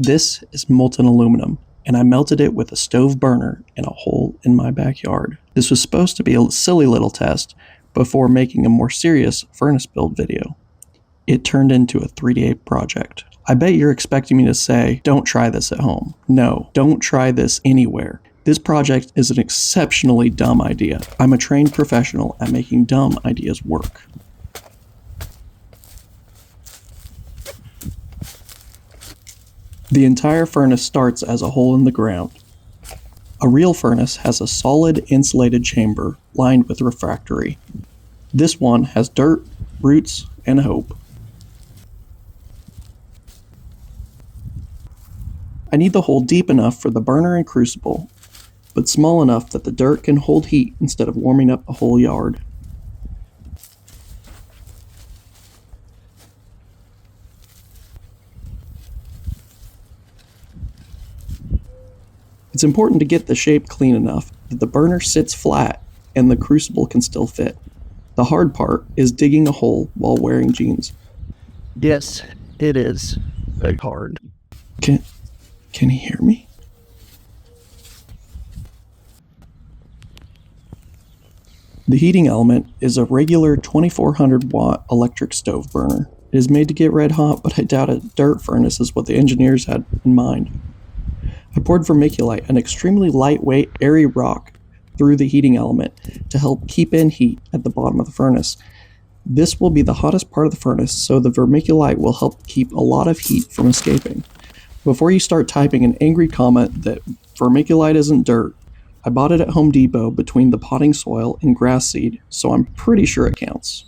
This is molten aluminum, and I melted it with a stove burner in a hole in my backyard. This was supposed to be a silly little test before making a more serious furnace build video. It turned into a 3-day project. I bet you're expecting me to say, don't try this at home. No, don't try this anywhere. This project is an exceptionally dumb idea. I'm a trained professional at making dumb ideas work. The entire furnace starts as a hole in the ground. A real furnace has a solid insulated chamber lined with refractory. This one has dirt, roots, and hope. I need the hole deep enough for the burner and crucible, but small enough that the dirt can hold heat instead of warming up the whole yard. It's important to get the shape clean enough that the burner sits flat and the crucible can still fit. The hard part is digging a hole while wearing jeans. Yes, it is very hard. Can you hear me? The heating element is a regular 2400 watt electric stove burner. It is made to get red hot, but I doubt a dirt furnace is what the engineers had in mind. I poured vermiculite, an extremely lightweight, airy rock, through the heating element to help keep in heat at the bottom of the furnace. This will be the hottest part of the furnace, so the vermiculite will help keep a lot of heat from escaping. Before you start typing an angry comment that vermiculite isn't dirt, I bought it at Home Depot between the potting soil and grass seed, so I'm pretty sure it counts.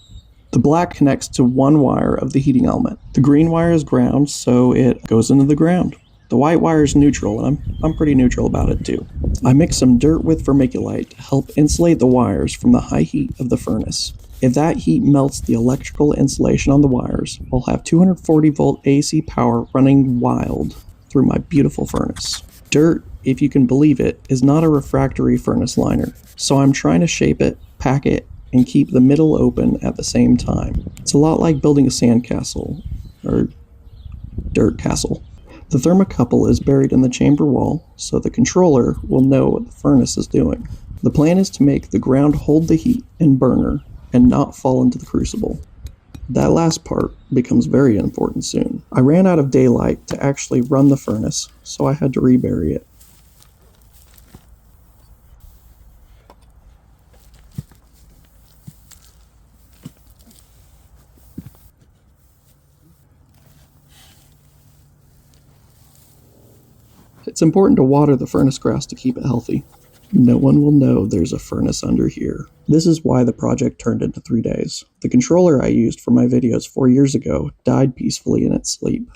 The black connects to one wire of the heating element. The green wire is ground, so it goes into the ground. The white wire is neutral, and I'm pretty neutral about it too. I mixed some dirt with vermiculite to help insulate the wires from the high heat of the furnace. If that heat melts the electrical insulation on the wires, I'll have 240 volt AC power running wild through my beautiful furnace. Dirt, if you can believe it, is not a refractory furnace liner, so I'm trying to shape it, pack it, and keep the middle open at the same time. It's a lot like building a sandcastle, or dirt castle. The thermocouple is buried in the chamber wall, so the controller will know what the furnace is doing. The plan is to make the ground hold the heat and burner, and not fall into the crucible. That last part becomes very important soon. I ran out of daylight to actually run the furnace, so I had to rebury it. It's important to water the furnace grass to keep it healthy. No one will know there's a furnace under here. This is why the project turned into 3 days. The controller I used for my videos 4 years ago died peacefully in its sleep.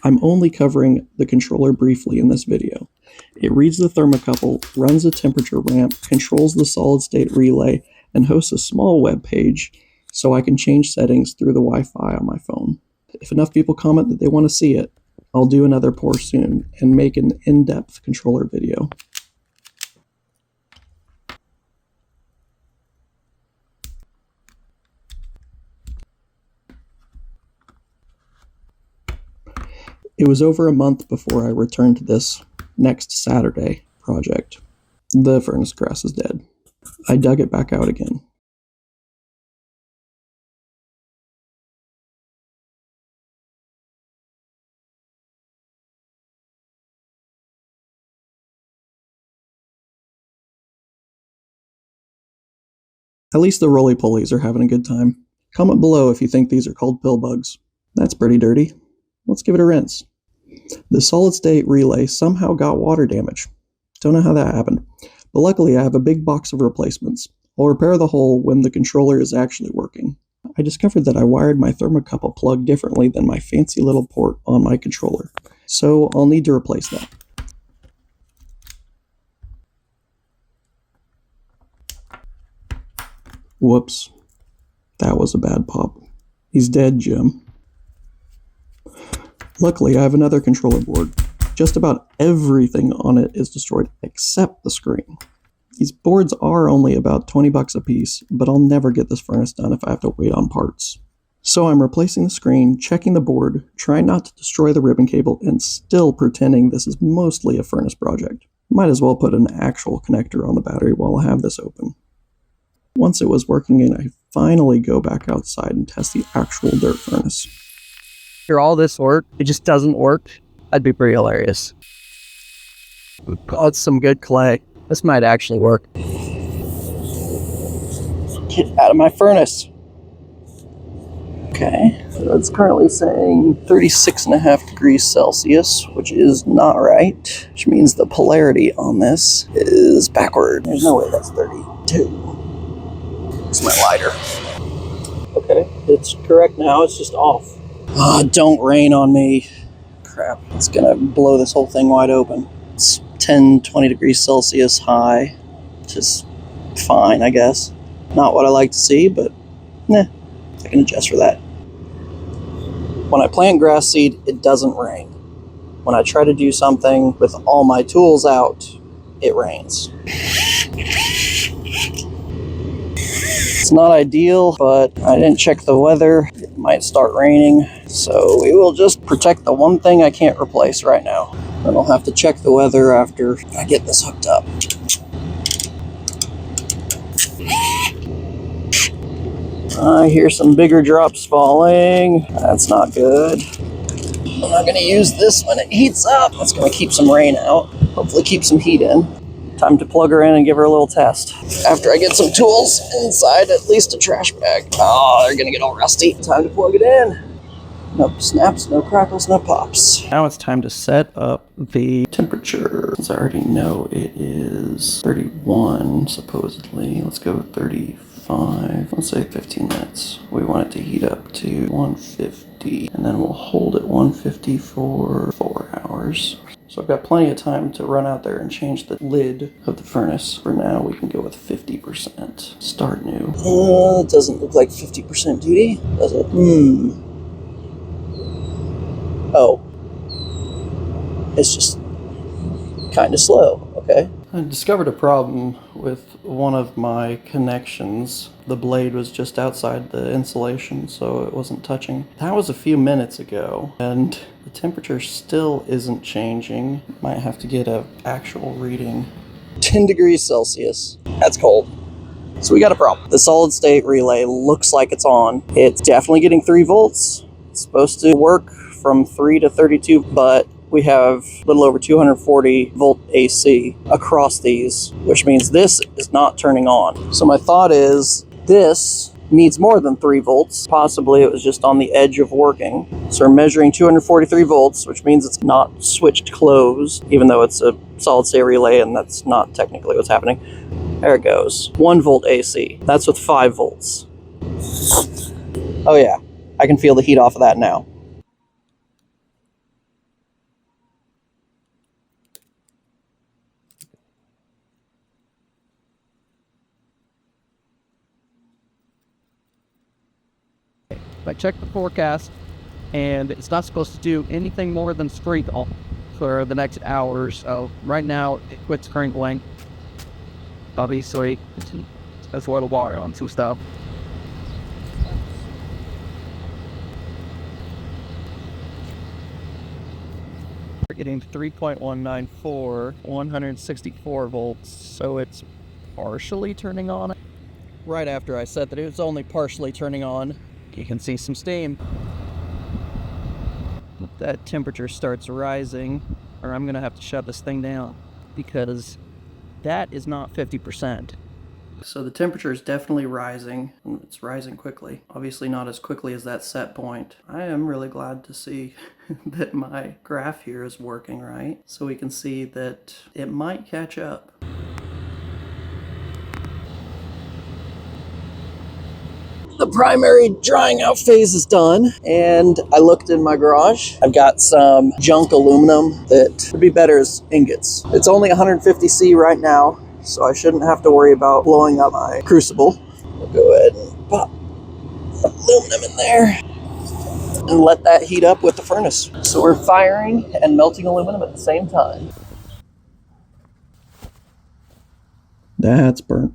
I'm only covering the controller briefly in this video. It reads the thermocouple, runs a temperature ramp, controls the solid-state relay, and hosts a small web page so I can change settings through the Wi-Fi on my phone. If enough people comment that they want to see it, I'll do another pour soon and make an in-depth controller video. It was over a month before I returned to this next Saturday project. The furnace grass is dead. I dug it back out again. At least the roly-polies are having a good time. Comment below if you think these are called pill bugs. That's pretty dirty. Let's give it a rinse. The solid-state relay somehow got water damage. Don't know how that happened, but luckily I have a big box of replacements. I'll repair the hole when the controller is actually working. I discovered that I wired my thermocouple plug differently than my fancy little port on my controller, so I'll need to replace that. Whoops. That was a bad pop. He's dead, Jim. Luckily, I have another controller board. Just about everything on it is destroyed except the screen. These boards are only about $20 a piece, but I'll never get this furnace done if I have to wait on parts. So I'm replacing the screen, checking the board, trying not to destroy the ribbon cable, and still pretending this is mostly a furnace project. Might as well put an actual connector on the battery while I have this open. Once it was working and I finally go back outside and test the actual dirt furnace. After all this work, it just doesn't work. That'd be pretty hilarious. Oh, it's some good clay. This might actually work. Get out of my furnace. Okay, so it's currently saying 36.5 degrees Celsius, which is not right, which means the polarity on this is backward. There's no way that's 32. It's my lighter. Okay, it's correct now, it's just off. Don't rain on me. Crap, it's gonna blow this whole thing wide open. It's 10-20 degrees Celsius high, which is fine, I guess. Not what I like to see, but I can adjust for that. When I plant grass seed, it doesn't rain. When I try to do something with all my tools out, it rains. It's not ideal, but I didn't check the weather. It might start raining, so we will just protect the one thing I can't replace right now. Then I'll have to check the weather after I get this hooked up. I hear some bigger drops falling. That's not good. I'm not going to use this when it heats up. That's going to keep some rain out. Hopefully keep some heat in. Time to plug her in and give her a little test. After I get some tools inside, at least a trash bag. Oh, they're going to get all rusty. Time to plug it in. No snaps, no crackles, no pops. Now it's time to set up the temperature. Since I already know it is 31, supposedly. Let's go with 35. Let's say 15 minutes. We want it to heat up to 150, and then we'll hold at 150 for 4 hours. So I've got plenty of time to run out there and change the lid of the furnace. For now, we can go with 50%. Start new. It doesn't look like 50% duty, does it? Oh. It's just kind of slow, okay. I discovered a problem with one of my connections. The blade was just outside the insulation, so it wasn't touching. That was a few minutes ago, and the temperature still isn't changing. Might have to get an actual reading. 10 degrees Celsius. That's cold. So we got a problem. The solid state relay looks like it's on. It's definitely getting 3 volts. It's supposed to work from 3 to 32, but we have a little over 240 volt AC across these, which means this is not turning on. So my thought is this needs more than 3 volts. Possibly it was just on the edge of working. So we're measuring 243 volts, which means it's not switched closed, even though it's a solid state relay and that's not technically what's happening. There it goes. 1 volt AC. That's with 5 volts. Oh yeah, I can feel the heat off of that now. I checked the forecast, and it's not supposed to do anything more than sprinkle for the next hour or so. Right now, it quit sprinkling. Obviously, that's a little water on some stuff. We're getting 3.194, 164 volts, so it's partially turning on. Right after I said that it was only partially turning on, you can see some steam. If that temperature starts rising, or I'm gonna have to shut this thing down, because that is not 50%. So the temperature is definitely rising, and it's rising quickly. Obviously not as quickly as that set point. I am really glad to see that my graph here is working right, so we can see that it might catch up. The primary drying out phase is done, and I looked in my garage. I've got some junk aluminum that would be better as ingots. It's only 150C right now, so I shouldn't have to worry about blowing up my crucible. I'll go ahead and pop some aluminum in there and let that heat up with the furnace. So we're firing and melting aluminum at the same time. That's burnt.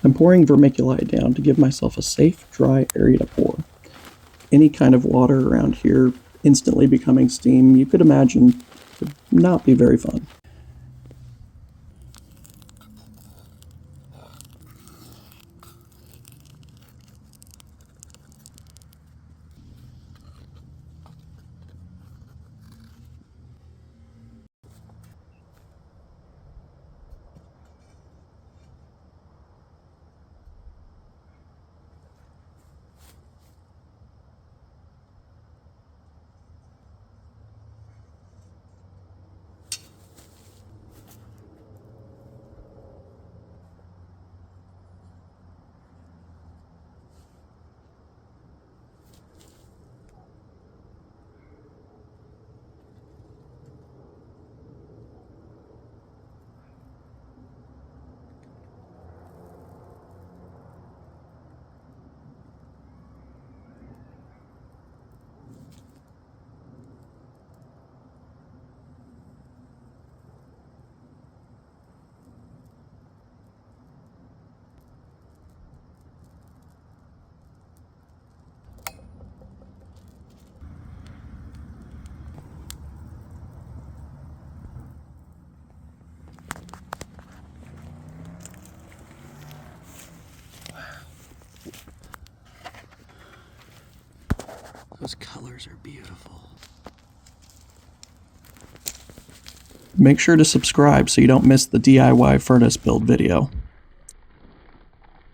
I'm pouring vermiculite down to give myself a safe, dry area to pour. Any kind of water around here instantly becoming steam, you could imagine, would not be very fun. Those colors are beautiful. Make sure to subscribe so you don't miss the DIY furnace build video.